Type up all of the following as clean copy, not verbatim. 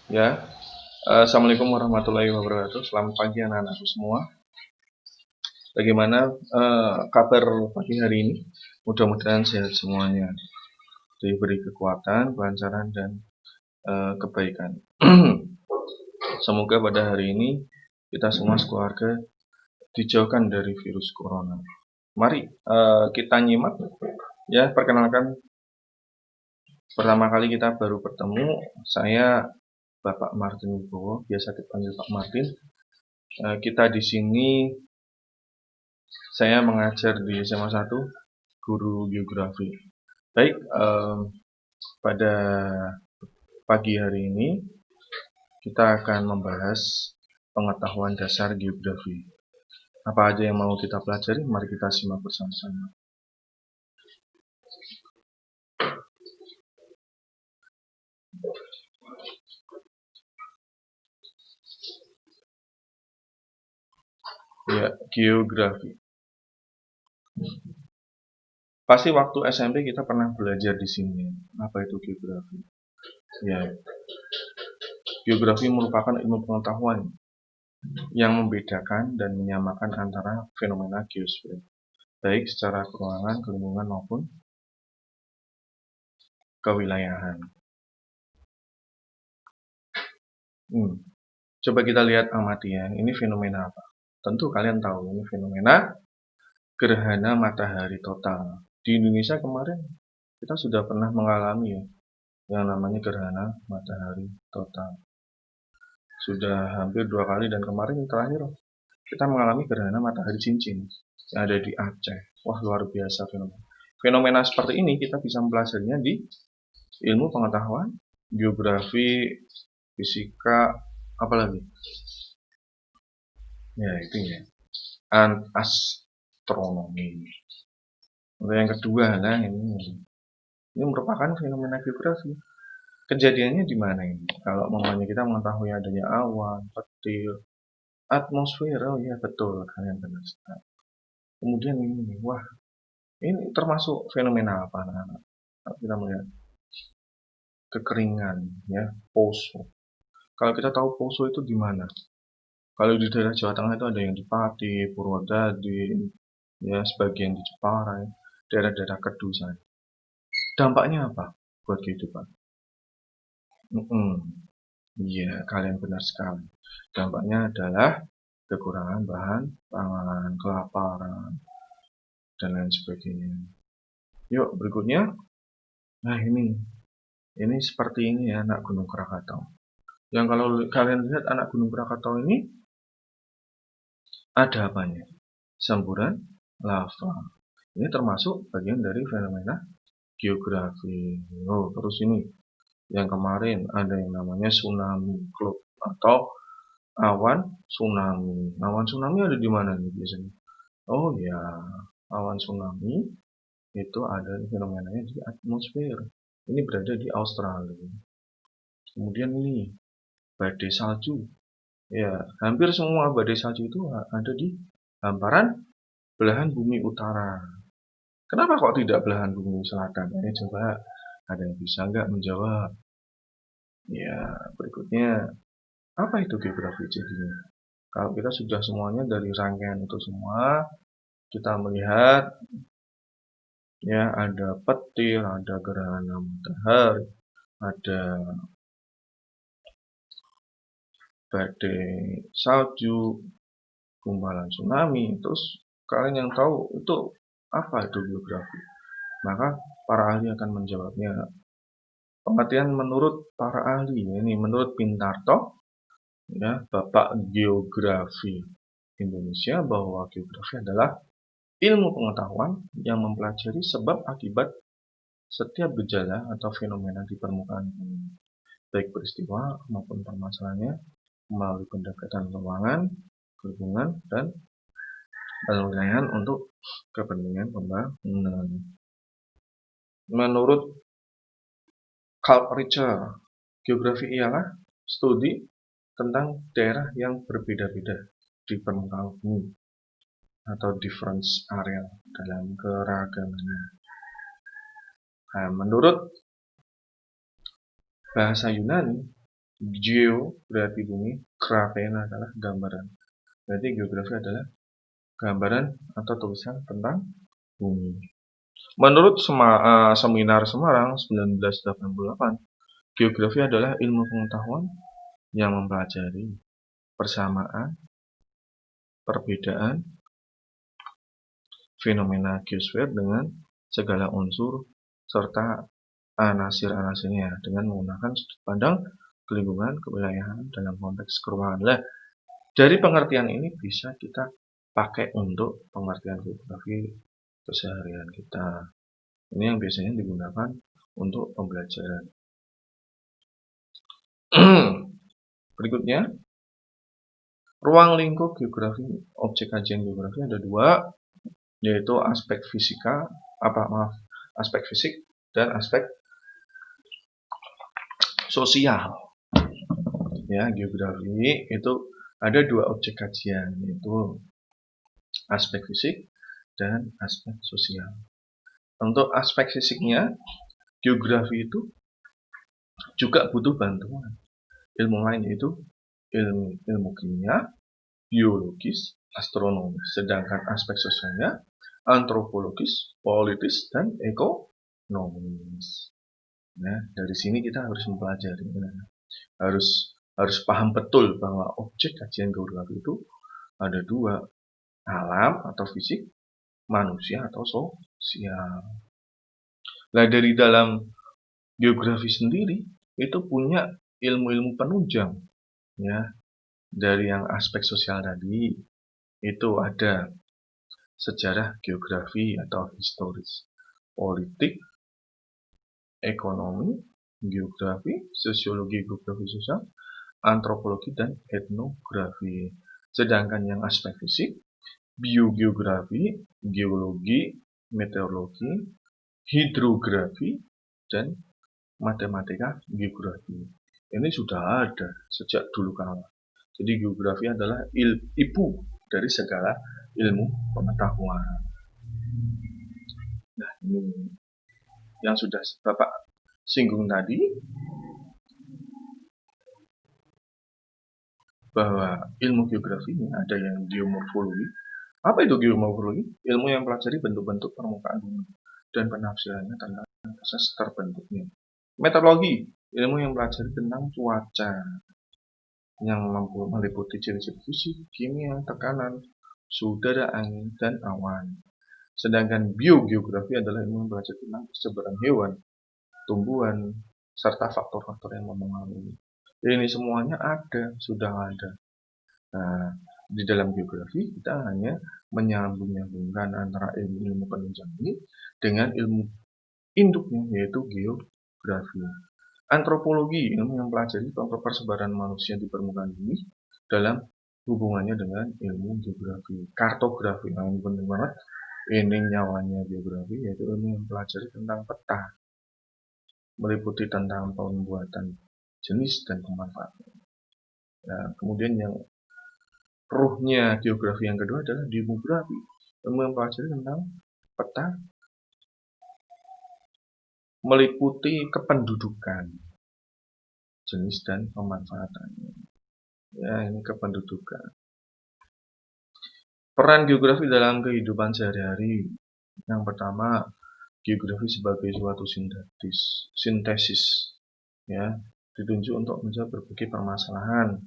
Ya, Assalamualaikum warahmatullahi wabarakatuh. Selamat pagi anak-anakku semua. Bagaimana kabar pagi hari ini? Mudah-mudahan sehat semuanya, diberi kekuatan, kelancaran, dan kebaikan. Semoga pada hari ini kita semua sekeluarga dijauhkan dari virus corona. Mari kita nyimak. Ya, perkenalkan, pertama kali kita baru bertemu. Saya Bapak Martin Wibowo, biasa dipanggil Pak Martin. Kita di sini, saya mengajar di SMA 1, guru geografi. Baik, pada pagi hari ini kita akan membahas pengetahuan dasar geografi. Apa aja yang mau kita pelajari? Mari kita simak bersama-sama. Ya, geografi. Pasti waktu SMP kita pernah belajar di sini. Apa itu geografi? Ya, geografi merupakan ilmu pengetahuan yang membedakan dan menyamakan antara fenomena geosfer, baik secara keruangan, kelingkungan maupun kewilayahan. Coba kita lihat amati ya, ini fenomena apa? Tentu kalian tahu, ini fenomena gerhana matahari total. Di Indonesia kemarin kita sudah pernah mengalami ya, yang namanya gerhana matahari total. Sudah hampir 2 kali, dan kemarin terakhir kita mengalami gerhana matahari cincin yang ada di Aceh. Wah, luar biasa fenomena. Fenomena seperti ini kita bisa mempelajarinya di ilmu pengetahuan, geografi, fisika, apalagi? Ya, itu ya. Astronomi. Untuk yang kedua, nah ini merupakan fenomena geografi. Kejadiannya di mana ini? Kalau mamanya kita mengetahui adanya awan, petir, atmosfer, oh iya betul, kalian benar sekali. Kemudian ini, wah, ini termasuk fenomena apa, anak-anak? Kita melihat kekeringan, ya, poso. Kalau kita tahu poso itu di mana? Kalau di daerah Jawa Tengah itu ada yang di Pati, Purwodadi, ya, sebagian di Jepara, ya, daerah-daerah Kedu sana. Dampaknya apa buat kehidupan? Iya, kalian benar sekali. Dampaknya adalah kekurangan bahan pangan, kelaparan, dan lain sebagainya. Yuk, berikutnya. Nah, ini seperti ini ya, anak Gunung Krakatau. Yang kalau kalian lihat anak Gunung Krakatau ini ada apanya? Semburan lava. Ini termasuk bagian dari fenomena geografi. Oh, terus ini yang kemarin ada yang namanya tsunami cloud atau awan tsunami. Awan tsunami ada di mana nih biasanya? Oh ya, awan tsunami itu ada fenomenanya di atmosfer. Ini berada di Australia. Kemudian ini badai salju. Ya, hampir semua badai salju itu ada di hamparan belahan bumi utara. Kenapa kok tidak belahan bumi selatan? Ini coba ada yang bisa nggak menjawab? Ya, berikutnya apa itu geografi jadinya? Kalau kita sudah semuanya dari rangkaian itu semua, kita melihat ya ada petir, ada gerhana matahari, ada badai salju, gumpalan tsunami. Terus kalian yang tahu itu apa itu geografi? Maka para ahli akan menjawabnya. Pengertian menurut para ahli ini, menurut Pintarto, ya, Bapak Geografi Indonesia, bahwa geografi adalah ilmu pengetahuan yang mempelajari sebab akibat setiap gejala atau fenomena di permukaan bumi, baik peristiwa maupun permasalahannya, melalui pendekatan ruangan, lingkungan, dan penilaian untuk kepentingan pembangunan. Menurut Carl Richter, geografi ialah studi tentang daerah yang berbeda-beda di permukaan bumi atau difference area dalam keragamannya. Nah, menurut bahasa Yunani, Geo berarti bumi, graphen adalah gambaran. Berarti geografi adalah gambaran atau tulisan tentang bumi. Menurut Seminar Semarang 1988, geografi adalah ilmu pengetahuan yang mempelajari persamaan, perbedaan, fenomena geosfer dengan segala unsur serta anasir-anasirnya dengan menggunakan sudut pandang lingkungan kewilayahan dalam konteks keruangan. Lah, dari pengertian ini bisa kita pakai untuk pengertian geografi keseharian kita. Ini yang biasanya digunakan untuk pembelajaran. Berikutnya, ruang lingkup geografi. Objek kajian geografi ada dua, yaitu aspek aspek fisik dan aspek sosial. Ya, geografi itu ada dua objek kajian, yaitu aspek fisik dan aspek sosial. Untuk aspek fisiknya, geografi itu juga butuh bantuan ilmu lain, yaitu ilmu kimia, biologis, astronomi. Sedangkan aspek sosialnya antropologis, politis, dan ekonomis. Nah, dari sini kita harus mempelajari, harus paham betul bahwa objek kajian geografi itu ada dua, alam atau fisik, manusia atau sosial. Nah, dari dalam geografi sendiri itu punya ilmu-ilmu penunjang, ya. Dari yang aspek sosial tadi itu ada sejarah geografi atau historis, politik, ekonomi, geografi, sosiologi, geografi sosial, antropologi, dan etnografi. Sedangkan yang aspek fisik, biogeografi, geologi, meteorologi, hidrografi, dan matematika geografi. Ini sudah ada sejak dulu kala. Jadi geografi adalah ibu dari segala ilmu pengetahuan. Nah, ini yang sudah Bapak singgung tadi, bahwa ilmu geografi ini ada yang geomorfologi. Apa itu geomorfologi? Ilmu yang pelajari bentuk-bentuk permukaan bumi dan penafsirannya tentang proses terbentuknya. Meteorologi, ilmu yang pelajari tentang cuaca, yang meliputi ciri-ciri fisik, kimia, tekanan, suhu udara, angin, dan awan. Sedangkan biogeografi adalah ilmu yang belajar tentang persebaran hewan, tumbuhan, serta faktor-faktor yang mempengaruhi. Ini semuanya sudah ada. Nah, di dalam geografi kita hanya menyambung-nyambungkan antara ilmu-ilmu penunjang ini dengan ilmu induknya, yaitu geografi. Antropologi, ilmu yang mempelajari persebaran manusia di permukaan bumi dalam hubungannya dengan ilmu geografi. Kartografi, yang penting banget, ini nyawanya geografi, yaitu ilmu yang mempelajari tentang peta, meliputi tentang pembuatan jenis dan pemanfaatan. Nah, kemudian yang ruhnya geografi yang kedua adalah demografi, ilmu yang mempelajari tentang peta, meliputi kependudukan, jenis dan pemanfaatannya. Ya, ini kependudukan. Peran geografi dalam kehidupan sehari-hari. Yang pertama, geografi sebagai suatu sintesis, ya, ditunjuk untuk menjawab berbagai permasalahan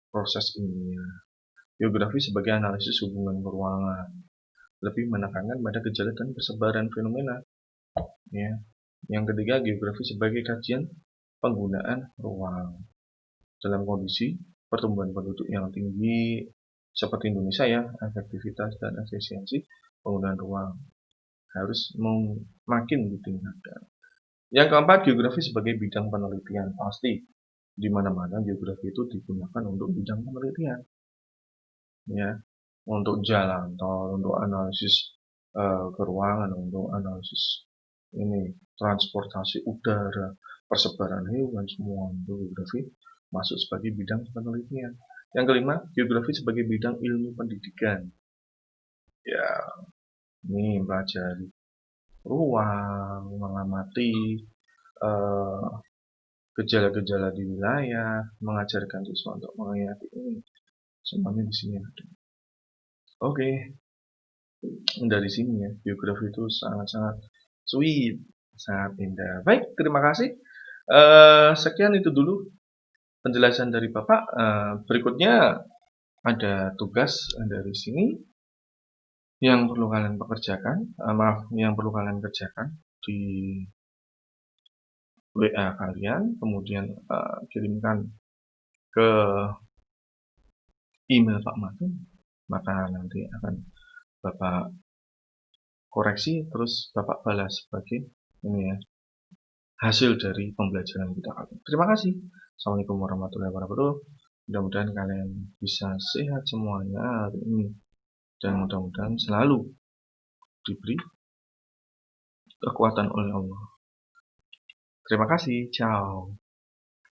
proses ilmiah. Geografi sebagai analisis hubungan peruangan, lebih menekankan pada gejala dan persebaran fenomena. Ya. Yang ketiga, geografi sebagai kajian penggunaan ruang dalam kondisi pertumbuhan penduduk yang tinggi seperti Indonesia, ya, efektivitas dan efisiensi penggunaan ruang harus makin ditingkatkan. Yang keempat, geografi sebagai bidang penelitian. Pasti di mana-mana geografi itu digunakan untuk bidang penelitian, ya, untuk jalan tol, untuk analisis keruangan, untuk analisis ini transportasi udara, persebaran hewan, semua itu geografi masuk sebagai bidang penelitian. Yang kelima, geografi sebagai bidang ilmu pendidikan. Ya, ini pelajari ruang, mengamati gejala-gejala di wilayah, mengajarkan siswa untuk menghayati ini, semuanya di sini ada. Oke, dari sini ya, biografi itu sangat-sangat sweet, sangat indah. Baik, terima kasih. Sekian itu dulu penjelasan dari Bapak. Berikutnya ada tugas dari sini yang perlu kalian pekerjakan, yang perlu kalian kerjakan di WA kalian, kemudian kirimkan ke email Pak Martin, maka nanti akan Bapak koreksi, terus Bapak balas sebagai ini ya, hasil dari pembelajaran kita kali ini. Terima kasih. Assalamualaikum warahmatullahi wabarakatuh. Mudah-mudahan kalian bisa sehat semuanya hari ini dan mudah-mudahan selalu diberi kekuatan oleh Allah. Terima kasih. Ciao.